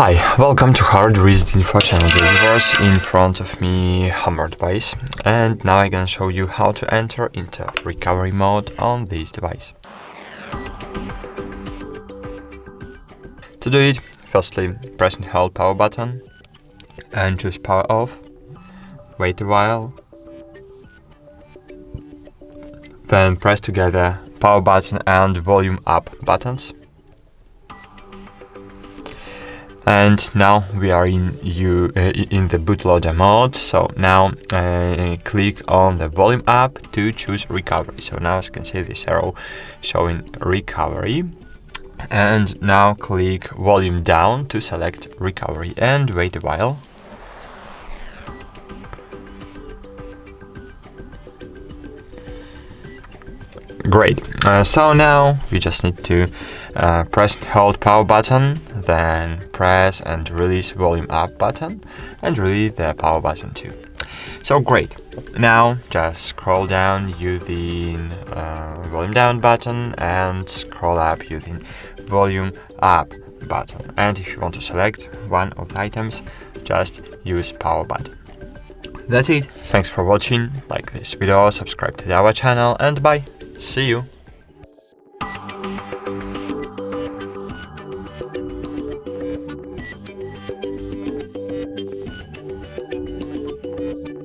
Hi, welcome to HardReset.Info channel universe. In front of me Hammer device, and now I'm gonna show you how to enter into recovery mode on this device. To do it, firstly press and hold power button and choose power off, wait a while, then press together power button and volume up buttons. And now we are in the bootloader mode. So now click on the volume up to choose recovery. So now as you can see this arrow showing recovery. And now click volume down to select recovery and wait a while. Great. So now we just need to press and hold power button, then press and release volume up button and release the power button too. So great. Now just scroll down using volume down button and scroll up using volume up button. And if you want to select one of the items, just use power button. That's it. Thanks for watching. Like this video, subscribe to our channel, and bye. See you.